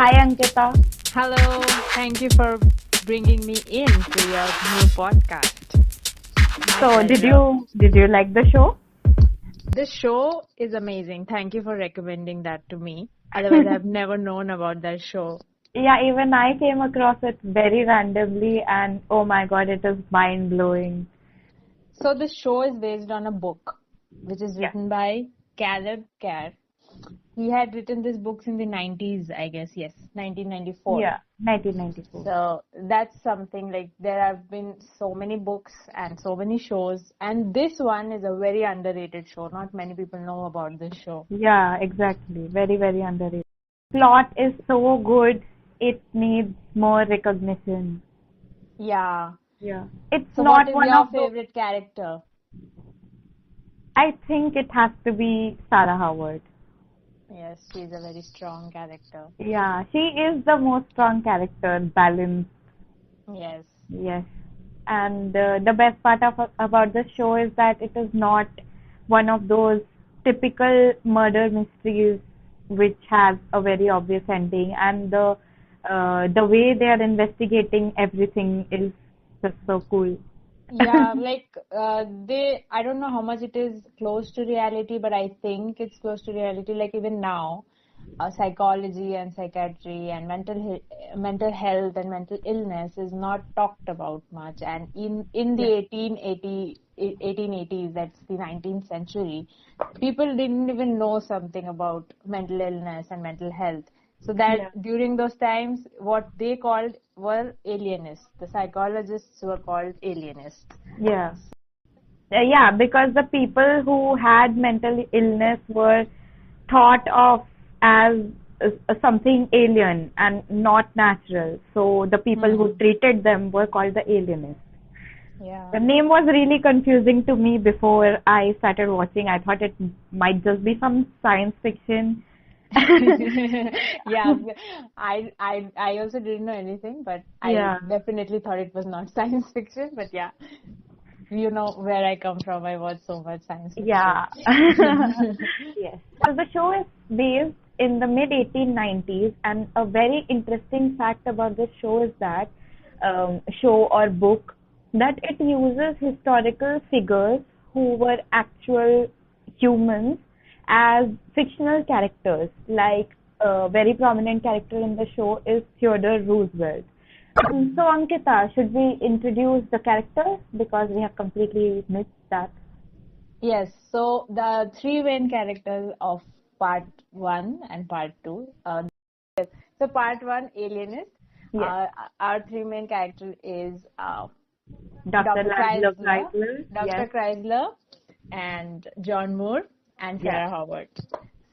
Hi Ankita. Hello, thank you for bringing me in to your new podcast. My So did pleasure. you like the show? The show is amazing. Thank you for recommending that to me. Otherwise, I've never known about that show. Yeah, even I came across it very randomly and oh my god, it is mind blowing. So, the show is based on a book which is Yeah. written by Caleb Kerr. He had written these books in the 90s, I guess. Yes, 1994. Yeah, 1994. So that's something like there have been so many books and so many shows, and this one is a very underrated show. Not many people know about this show. Yeah, exactly. Very, very underrated. Plot is so good, it needs more recognition. Yeah. Yeah. It's So what not is one your of those, favorite character? I think it has to be Sarah Howard. Yes, she's a very strong character. Yeah, she is the most strong character, balanced. Yes. Yes. And the best part about the show is that it is not one of those typical murder mysteries which has a very obvious ending, and the way they are investigating everything is just so cool. Yeah, like I don't know how much it is close to reality, but I think it's close to reality. Like even now, psychology and psychiatry and mental health and mental illness is not talked about much. And in the Yeah. 1880s, that's the 19th century, people didn't even know something about mental illness and mental health. So that Yeah. during those times, what they called were alienists. The psychologists were called alienists. Yeah. Yeah, because the people who had mental illness were thought of as something alien and not natural. So the people who Hmm. treated them were called the alienists. Yeah. The name was really confusing to me before I started watching. I thought it might just be some science fiction. Yeah, I also didn't know anything, but I Yeah, definitely thought it was not science fiction. But yeah, you know where I come from. I watch so much science fiction. yeah. Yes. So the show is based in the mid 1890s, and a very interesting fact about this show is that show or book that it uses historical figures who were actual humans as fictional characters. Like a very prominent character in the show is Theodore Roosevelt. So Ankita, should we introduce the characters because we have completely missed that? Yes, so the three main characters of part one and part two. So part one, Alienist. Yes. Uh, our three main character is Dr. Dr. Laszlo Chrysler, Kreisler. Dr. Yes. Chrysler, and John Moore and Yeah. Sarah Howard.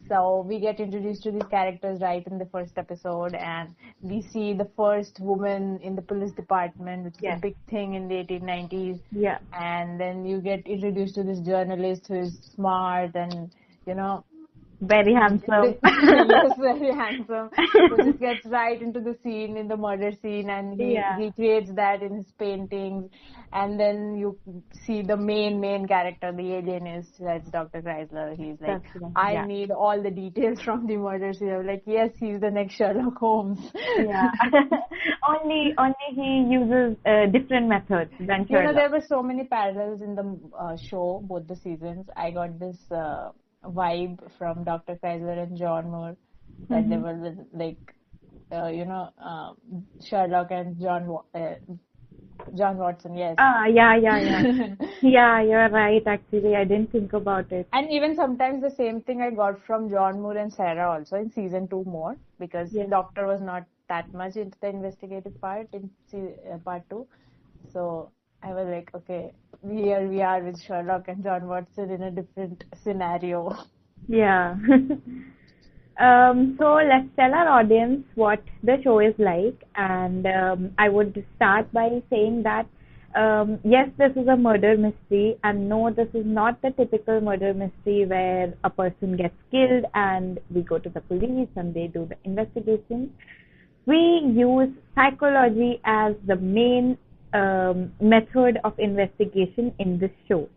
So we get introduced to these characters right in the first episode, and we see the first woman in the police department, which is a Yes. big thing in the 1890s. Yeah. And then you get introduced to this journalist who is smart and, you know, Very handsome. yes, very handsome. So just gets right into the scene, in the murder scene, and he Yeah. recreates that in his paintings. And then you see the main character, the alienist, that's Dr. Chrysler. He's like, That's right. I Yeah. need all the details from the murder scene. I'm like, yes, he's the next Sherlock Holmes. Yeah. only he uses different methods than You know, Sherlock. there were so many parallels in the show, both the seasons. I got this vibe from Dr. Chrysler and John Moore that they Hmm. were like, Sherlock and John Watson, yes. Yeah. Yeah, you're right. Actually, I didn't think about it. And even sometimes the same thing I got from John Moore and Sarah also in season two more, because Yes. Doctor was not that much into the investigative part in part two. So I was like, okay, here we are with Sherlock and John Watson in a different scenario. Yeah. So let's tell our audience what the show is like, and I would start by saying that yes, this is a murder mystery, and no, this is not the typical murder mystery where a person gets killed and we go to the police and they do the investigation. We use psychology as the main method of investigation in this show.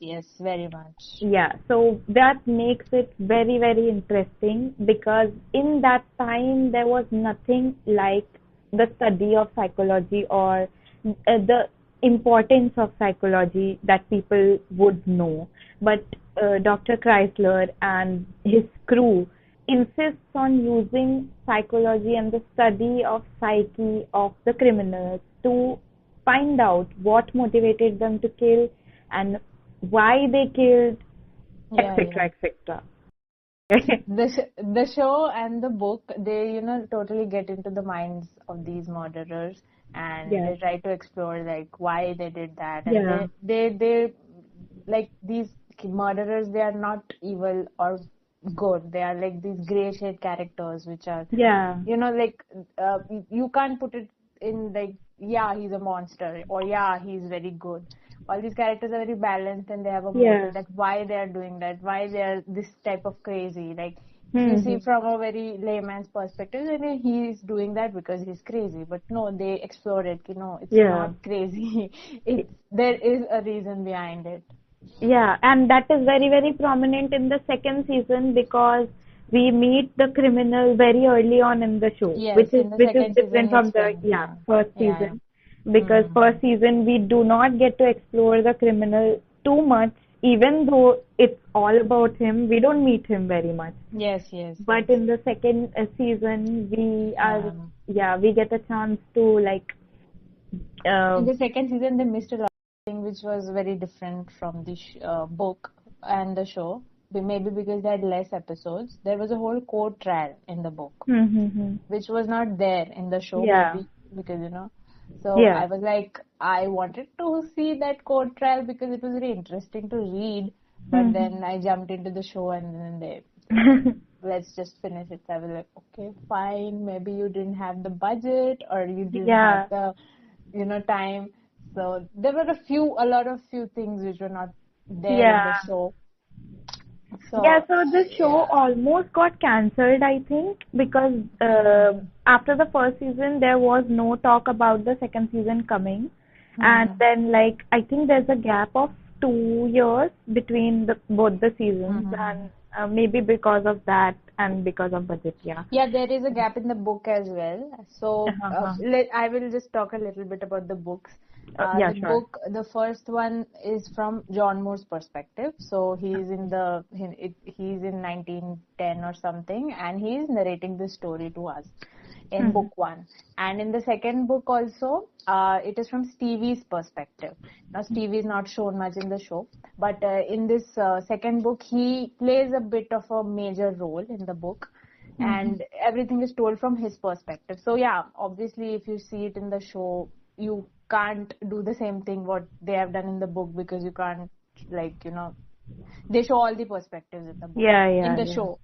Yes, very much. Yeah, so that makes it very, very interesting because in that time there was nothing like the study of psychology or the importance of psychology that people would know. But Dr. Chrysler and his crew insists on using psychology and the study of psyche of the criminals to find out what motivated them to kill and why they killed, Yeah, etc., yeah. etc. The show and the book, they totally get into the minds of these murderers, and Yes. they try to explore like why they did that, and Yeah. they like these murderers, they are not evil or good. They are like these gray shade characters which are Yeah. like you can't put it in like, yeah, he's a monster, or yeah, he's very good. All these characters are very balanced, and they have a Yeah. motive that why they are doing that, why they are this type of crazy. Like, if you see Hmm. from a very layman's perspective, then he's doing that because he's crazy. But no, they explore it. It's Yeah. not crazy. There is a reason behind it. Yeah, and that is very, very prominent in the second season because we meet the criminal very early on in the show, Yes, in the which is second different season, from it's the when, yeah yeah, first yeah, yeah. season because Mm-hmm. first season we do not get to explore the criminal too much, even though it's all about him. We don't meet him very much, Yes, yes, but yes. in the second season we are Um, we get a chance to like in uh, the second season, they missed a lot of things which was very different from the book and the show. Maybe because they had less episodes. There was a whole court trial in the book, which was not there in the show, yeah, maybe because So yeah. I was like, I wanted to see that court trial because it was very interesting to read. But then I jumped into the show, and then they like, let's just finish it. So I was like, okay, fine. Maybe you didn't have the budget, or you didn't have Yeah. the time. So there were a lot of few things which were not there in the Yeah. show. Yeah, So so the show yeah. almost got cancelled, I think, because Mm-hmm. after the first season, there was no talk about the second season coming. And then, like, I think there's a gap of 2 years between both the seasons, Mm-hmm. and maybe because of that and because of budget, yeah. Yeah, there is a gap in the book as well. So Uh-huh. I will just talk a little bit about the books. Yeah, The sure. book, the first one is from John Moore's perspective. So he's in 1910 or something, and he's narrating this story to us in Hmm. book one. And in the second book also, it is from Stevie's perspective. Now Stevie is not shown much in the show, but in this second book, he plays a bit of a major role in the book, Hmm. and everything is told from his perspective. So yeah, obviously if you see it in the show, you can't do the same thing what they have done in the book, because you can't, like, they show all the perspectives in the book, Yeah, in yeah, the yeah. show.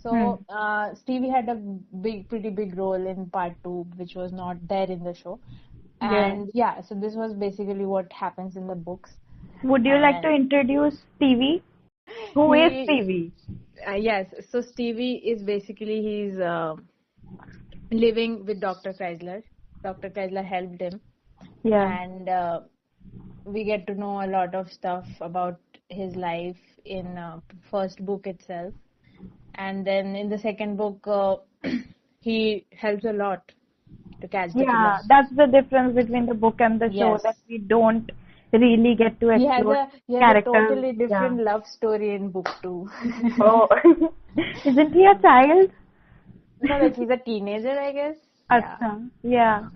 Hmm. So Stevie had a pretty big role in part two, which was not there in the show. Yeah. And yeah, so this was basically what happens in the books. Would you like to And introduce Stevie? Who is he, Stevie? yes, so Stevie is basically, he's living with Dr. Chrysler. Dr. Chrysler helped him, Yeah. and we get to know a lot of stuff about his life in first book itself. And then in the second book, he helps a lot to catch the killer. Yeah, that's the difference between the book and the show, Yes. that we don't really get to explore He has a characters. totally Yeah. different love story in book two. Oh, isn't he a child? No, like he's a teenager, I guess. Yeah. Acha. Yeah.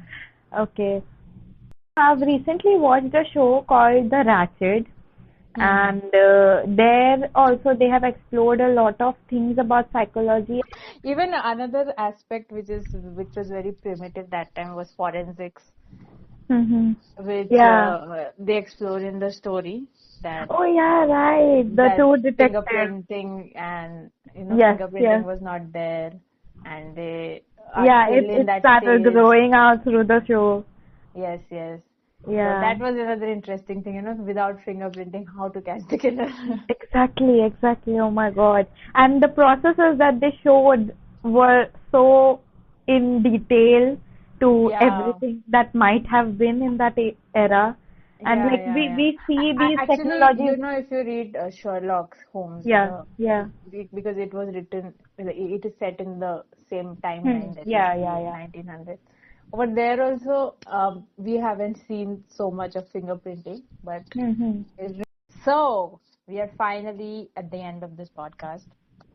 Okay. I've recently watched a show called The Ratched, Hmm. and there also they have explored a lot of things about psychology. Even another aspect which was very primitive that time was forensics, Mm-hmm. which Yeah. they explore in the story, that Oh yeah, right. The that two detectives. fingerprinting, and Yes, fingerprinting yes. was not there, and they are Yeah, still in it that started stage. growing out through the show. Yes, yes. So Yeah, that was another interesting thing, without fingerprinting, how to catch the killer. exactly, exactly. Oh my God. And the processes that they showed were so in detail to Yeah. everything that might have been in that era. And Yeah, like yeah, yeah. we see these Actually, technologies. if you read Sherlock Holmes, Yeah, yeah. because it was written, it is set in the same timeline that we Yeah, see yeah, in yeah. 1900s. But there also, we haven't seen so much of fingerprinting, but Mm-hmm. so we are finally at the end of this podcast,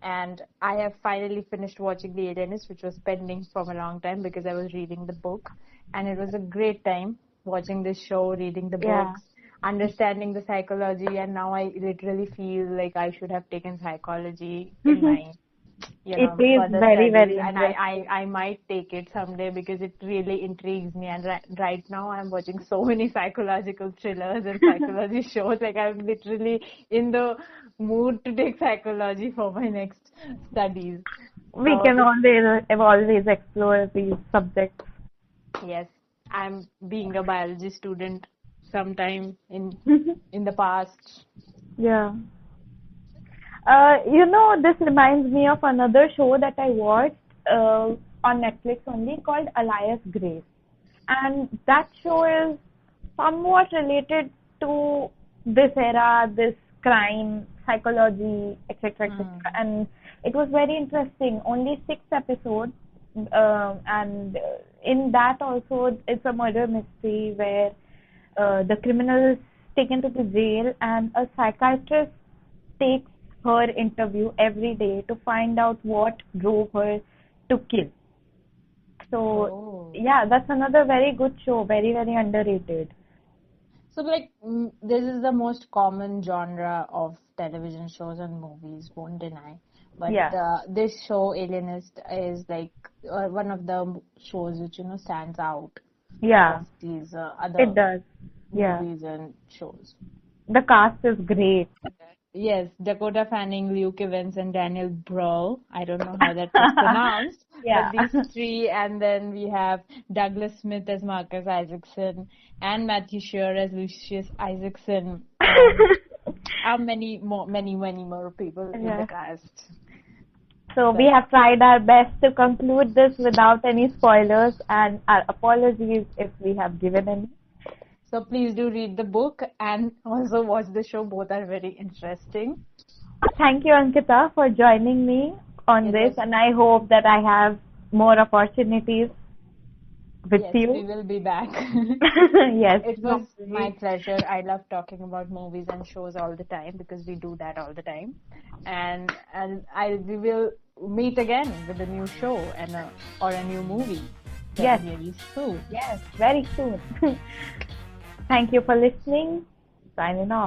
and I have finally finished watching The Alienist, which was pending from a long time because I was reading the book, and it was a great time watching this show, reading the Yeah. books, understanding the psychology, and now I literally feel like I should have taken psychology in my It is further very, studies, very and interesting. I might take it someday because it really intrigues me. And right now I'm watching so many psychological thrillers and psychology shows. Like I'm literally in the mood to take psychology for my next studies. We So can always explore these subjects. yes, I'm being a biology student sometime in the past. Yeah. This reminds me of another show that I watched on Netflix only called Alias Grace. And that show is somewhat related to this era, this crime, psychology, etc., etc. Hmm. And it was very interesting. Only 6 episodes, and in that also it's a murder mystery where the criminal is taken to the jail, and a psychiatrist takes her interview every day to find out what drove her to kill. So Oh. yeah, that's another very good show, very, very underrated. So, like, this is the most common genre of television shows and movies, won't deny. But Yeah, this show, Alienist, is like one of the shows which, stands out yeah, of these it other does. Yeah, movies and shows. the cast is great. Yes, Dakota Fanning, Luke Evans, and Daniel Brühl. I don't know how that is pronounced, but Yeah. these three, and then we have Douglas Smith as Marcus Isaacson, and Matthew Shear as Lucius Isaacson, and many more people in the Yeah. cast. So we So, have tried our best to conclude this without any spoilers, and our apologies if we have given any. so please do read the book and also watch the show. Both are very interesting. Thank you, Ankita, for joining me on It this, was and I hope that I have more opportunities with Yes, we you. will be back. Yes, It was my hopefully. pleasure. I love talking about movies and shows all the time because we do that all the time. And we will meet again with a new show or a new movie very Yes, very soon. yes, very soon. Thank you for listening. Signing off.